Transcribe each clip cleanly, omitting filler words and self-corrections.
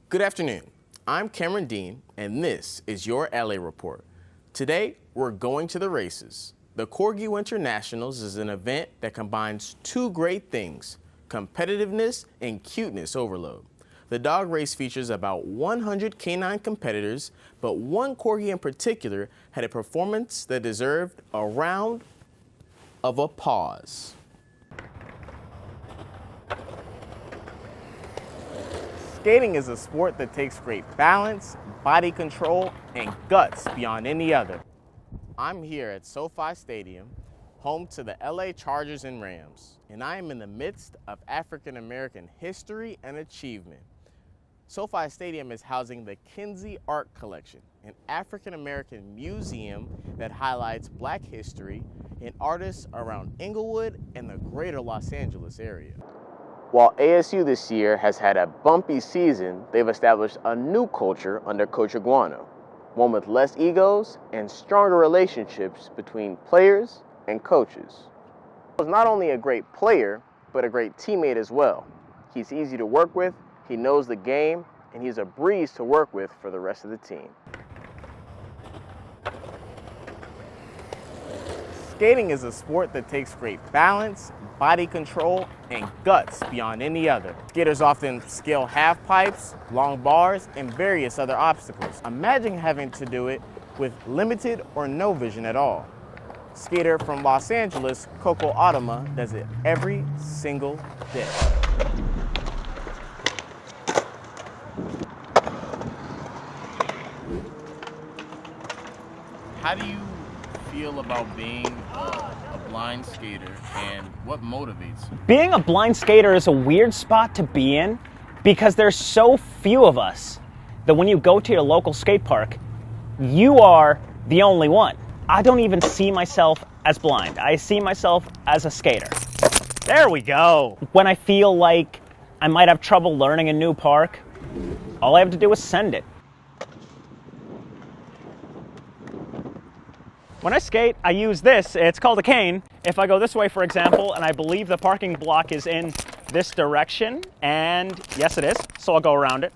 Good afternoon. I'm Cameron Dean, and this is your LA Report. Today, we're going to the races. The Corgi Winter Nationals is an event that combines two great things, competitiveness and cuteness overload. The dog race features about 100 canine competitors, but one Corgi in particular had a performance that deserved a round of applause. Skating is a sport that takes great balance, body control, and guts beyond any other. I'm here at SoFi Stadium, home to the LA Chargers and Rams, and I am in the midst of African American history and achievement. SoFi Stadium is housing the Kinsey Art Collection, an African American museum that highlights Black history and artists around Inglewood and the greater Los Angeles area. While ASU this year has had a bumpy season, they've established a new culture under Coach Iguano, one with less egos and stronger relationships between players and coaches. He's not only a great player, but a great teammate as well. He's easy to work with, he knows the game, and he's a breeze to work with for the rest of the team. Skating is a sport that takes great balance, body control, and guts beyond any other. Skaters often scale half pipes, long bars, and various other obstacles. Imagine having to do it with limited or no vision at all. Skater from Los Angeles, Coco Automa, does it every single day. How do you feel about being a blind skater, and what motivates you? Being a blind skater is a weird spot to be in because there's so few of us that when you go to your local skate park, you are the only one. I don't even see myself as blind. I see myself as a skater. There we go. When I feel like I might have trouble learning a new park, all I have to do is send it. When I skate, I use this. It's called a cane. If I go this way, for example, and I believe the parking block is in this direction, and yes, it is, so I'll go around it.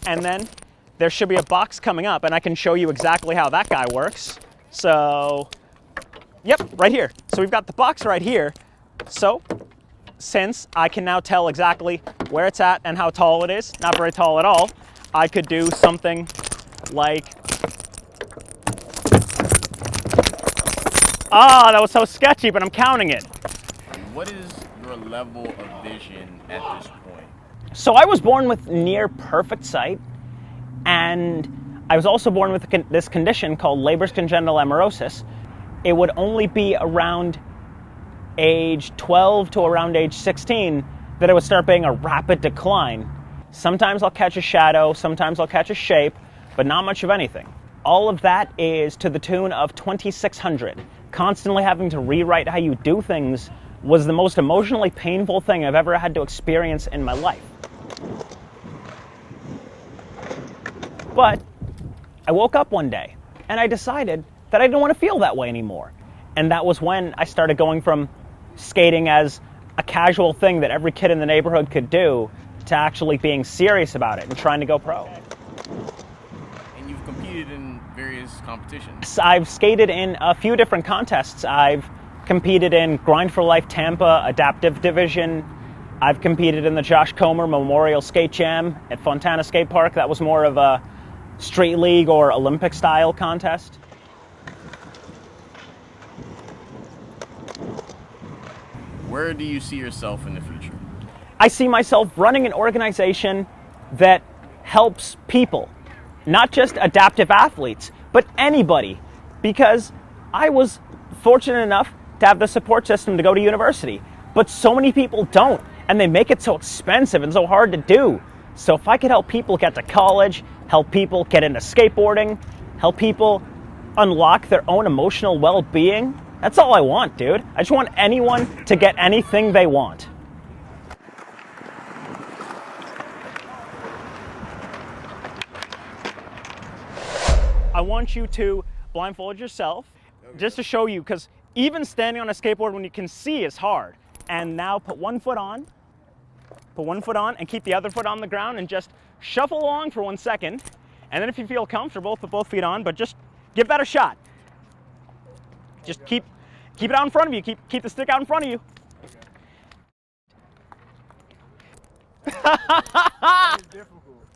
And then there should be a box coming up, and I can show you exactly how that guy works. So, yep, right here. So we've got the box right here. So, since I can now tell exactly where it's at and how tall it is, not very tall at all, I could do something like, that was so sketchy, but I'm counting it. What is your level of vision at this point? So I was born with near perfect sight, and I was also born with this condition called Leber's congenital amaurosis. It would only be around age 12 to around age 16 that it would start being a rapid decline. Sometimes I'll catch a shadow, sometimes I'll catch a shape, but not much of anything. All of that is to the tune of 2,600. Constantly having to rewrite how you do things was the most emotionally painful thing I've ever had to experience in my life. But I woke up one day and I decided that I didn't want to feel that way anymore. And that was when I started going from skating as a casual thing that every kid in the neighborhood could do to actually being serious about it and trying to go pro. And you've competed in various competitions. I've skated in a few different contests. I've competed in Grind for Life Tampa Adaptive Division. I've competed in the Josh Comer Memorial Skate Jam at Fontana Skate Park. That was more of a street league or Olympic style contest. Where do you see yourself in the future? I see myself running an organization that helps people. Not just adaptive athletes, but anybody, because I was fortunate enough to have the support system to go to university, but so many people don't, and they make it so expensive and so hard to do. So if I could help people get to college, help people get into skateboarding, help people unlock their own emotional well-being, that's all I want, dude. I just want anyone to get anything they want. I want you to blindfold yourself, just to show you, because even standing on a skateboard when you can see is hard. And now put one foot on and keep the other foot on the ground and just shuffle along for 1 second, and then if you feel comfortable, put both feet on, but just give that a shot. Just keep it out in front of you. Keep the stick out in front of you. It's difficult.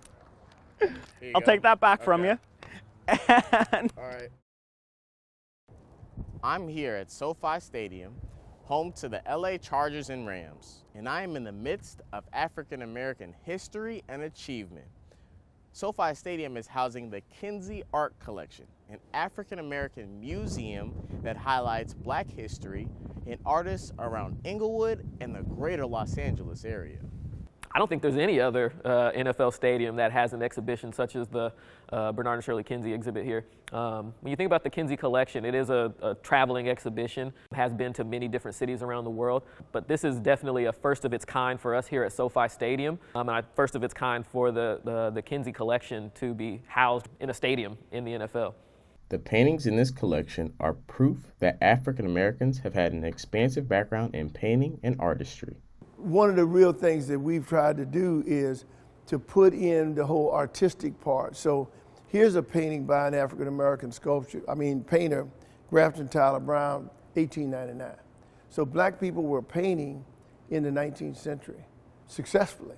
I'll take that back from you. And All right. I'm here at SoFi Stadium, home to the LA Chargers and Rams, and I am in the midst of African American history and achievement. SoFi Stadium is housing the Kinsey Art Collection, an African American museum that highlights Black history and artists around Inglewood and the greater Los Angeles area. I don't think there's any other NFL stadium that has an exhibition such as the Bernard and Shirley Kinsey exhibit here. When you think about the Kinsey collection, it is a traveling exhibition. It has been to many different cities around the world, but this is definitely a first of its kind for us here at SoFi Stadium, and a first of its kind for the Kinsey collection to be housed in a stadium in the NFL. The paintings in this collection are proof that African Americans have had an expansive background in painting and artistry. One of the real things that we've tried to do is to put in the whole artistic part. So here's a painting by an African-American painter, Grafton Tyler Brown, 1899. So Black people were painting in the 19th century successfully.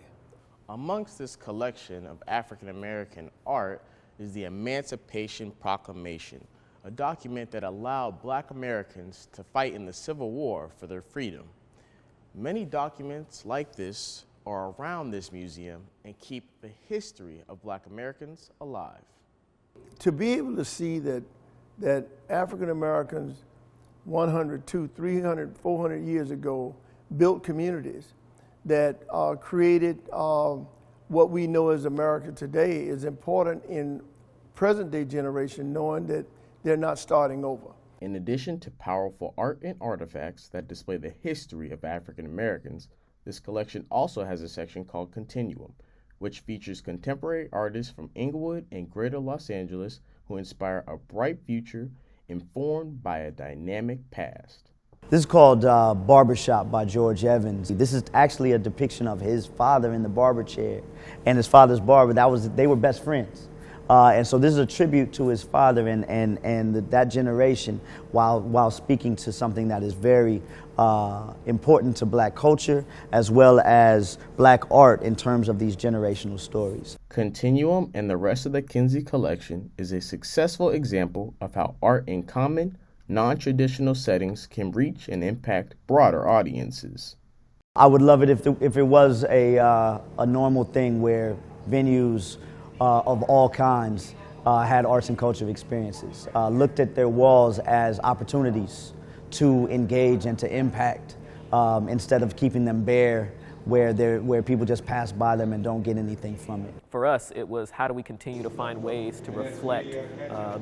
Amongst this collection of African American art is the Emancipation Proclamation, a document that allowed Black Americans to fight in the Civil War for their freedom. Many documents like this are around this museum and keep the history of Black Americans alive. To be able to see that African Americans 100, 200, 300, 400 years ago built communities that created what we know as America today is important in present day generation, knowing that they're not starting over. In addition to powerful art and artifacts that display the history of African Americans, this collection also has a section called Continuum, which features contemporary artists from Inglewood and greater Los Angeles who inspire a bright future informed by a dynamic past. This is called Barbershop by George Evans. This is actually a depiction of his father in the barber chair and his father's barber. They were best friends. And so this is a tribute to his father and that generation while speaking to something that is very important to Black culture as well as Black art in terms of these generational stories. Continuum and the rest of the Kinsey collection is a successful example of how art in common, non-traditional settings can reach and impact broader audiences. I would love it if it was a normal thing where venues of all kinds had arts and culture experiences, looked at their walls as opportunities to engage and to impact instead of keeping them bare where people just pass by them and don't get anything from it. For us, it was how do we continue to find ways to reflect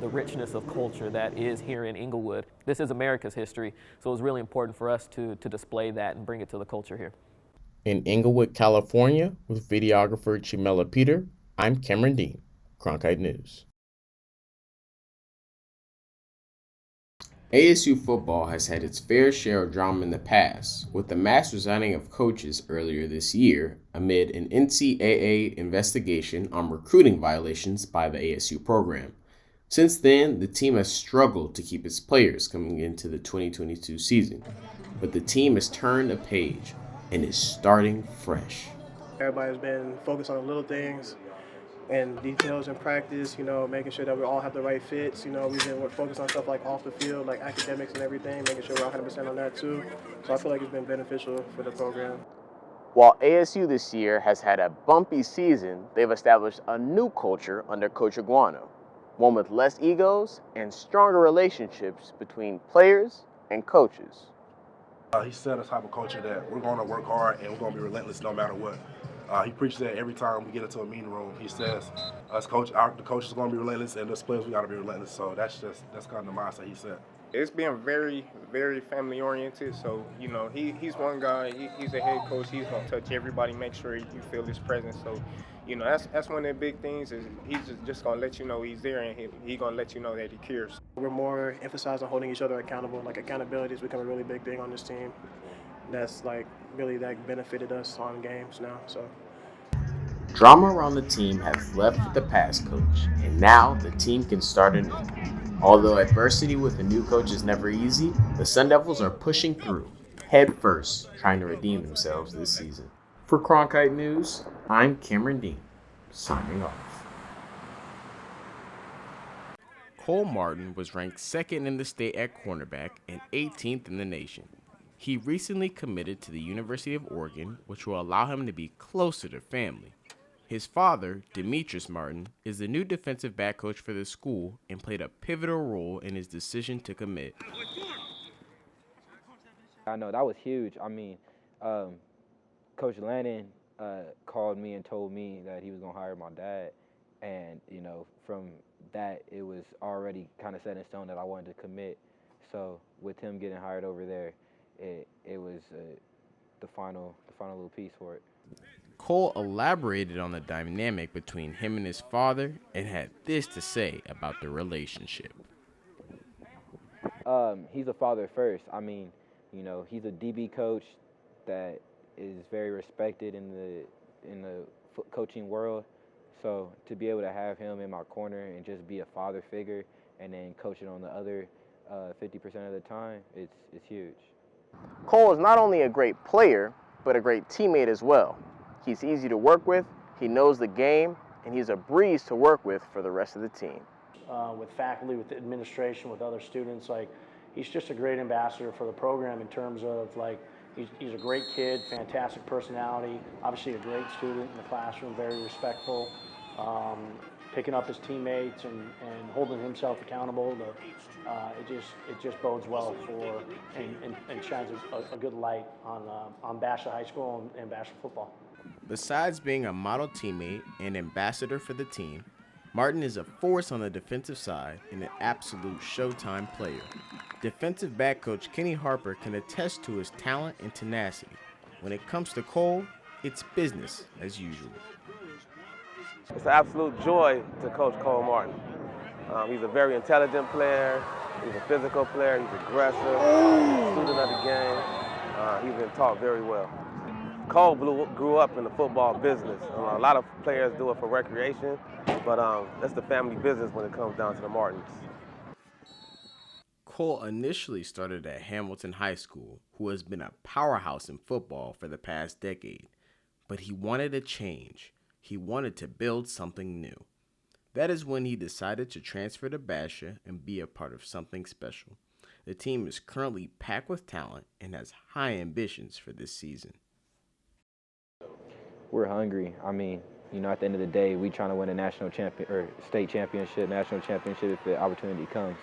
the richness of culture that is here in Inglewood. This is America's history, so it was really important for us to display that and bring it to the culture here. In Inglewood, California, with videographer Chimela Peter, I'm Cameron Dean, Cronkite News. ASU football has had its fair share of drama in the past, with the mass resigning of coaches earlier this year amid an NCAA investigation on recruiting violations by the ASU program. Since then, the team has struggled to keep its players coming into the 2022 season, but the team has turned a page and is starting fresh. Everybody's been focused on the little things and details in practice, making sure that we all have the right fits. We've been focused on stuff like off the field, like academics and everything, making sure we're 100% on that too. So I feel like it's been beneficial for the program. While ASU this year has had a bumpy season, they've established a new culture under Coach Iguano, one with less egos and stronger relationships between players and coaches. He set a type of culture that we're going to work hard and we're going to be relentless no matter what. He preaches that every time we get into a meeting room. He says, the coach is going to be relentless, and us players, we got to be relentless. So that's kind of the mindset he set. It's been very, very family oriented. So, he's one guy, he's a head coach. He's going to touch everybody, make sure you feel his presence. So, that's one of the big things is he's just going to let you know he's there, and he's going to let you know that he cares. We're more emphasized on holding each other accountable. Like accountability has become a really big thing on this team. That's really benefited us on games now. So Drama around the team has left with the past coach, and now the team can start anew. Although adversity with a new coach is never easy, the Sun Devils are pushing through, head first, trying to redeem themselves this season. For Cronkite News, I'm Cameron Dean, signing off. Cole Martin was ranked second in the state at cornerback and 18th in the nation. He recently committed to the University of Oregon, which will allow him to be closer to family. His father, Demetrius Martin, is the new defensive back coach for the school and played a pivotal role in his decision to commit. I know that was huge. I mean, Coach Lannon called me and told me that he was going to hire my dad. And, you know, from that, it was already kind of set in stone that I wanted to commit. So with him getting hired over there, it was the final little piece for it. Cole elaborated on the dynamic between him and his father and had this to say about the relationship. He's a father first. I mean, you know, he's a DB coach that is very respected in the coaching world. So to be able to have him in my corner and just be a father figure and then coaching on the other 50% of the time, it's huge. Cole is not only a great player, but a great teammate as well. He's easy to work with, he knows the game, and he's a breeze to work with for the rest of the team. With faculty, with the administration, with other students, like he's just a great ambassador for the program in terms of like he's a great kid, fantastic personality, obviously a great student in the classroom, very respectful, picking up his teammates and holding himself accountable. It just bodes well for and shines a good light on Basha High School and Basha football. Besides being a model teammate and ambassador for the team, Martin is a force on the defensive side and an absolute showtime player. Defensive back coach Kenny Harper can attest to his talent and tenacity. When it comes to Cole, it's business as usual. It's an absolute joy to coach Cole Martin. He's a very intelligent player. He's a physical player. He's aggressive, student of the game. He's been taught very well. Cole grew up in the football business. A lot of players do it for recreation, but that's the family business when it comes down to the Martins. Cole initially started at Hamilton High School, who has been a powerhouse in football for the past decade. But he wanted a change. He wanted to build something new. That is when he decided to transfer to Basha and be a part of something special. The team is currently packed with talent and has high ambitions for this season. We're hungry. I mean, you know, at the end of the day, we trying to win a national champion or state championship, national championship if the opportunity comes.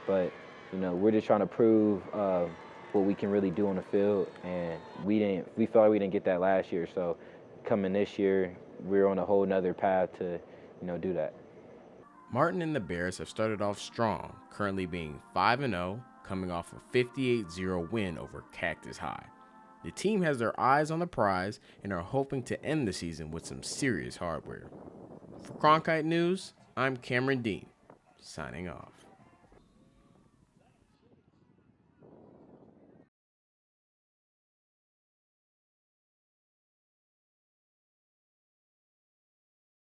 But, you know, we're just trying to prove what we can really do on the field, and we felt like we didn't get that last year. So coming this year, we're on a whole nother path to, you know, do that. Martin and the Bears have started off strong, currently being 5-0, coming off a 58-0 win over Cactus High. The team has their eyes on the prize and are hoping to end the season with some serious hardware. For Cronkite News, I'm Cameron Dean, signing off.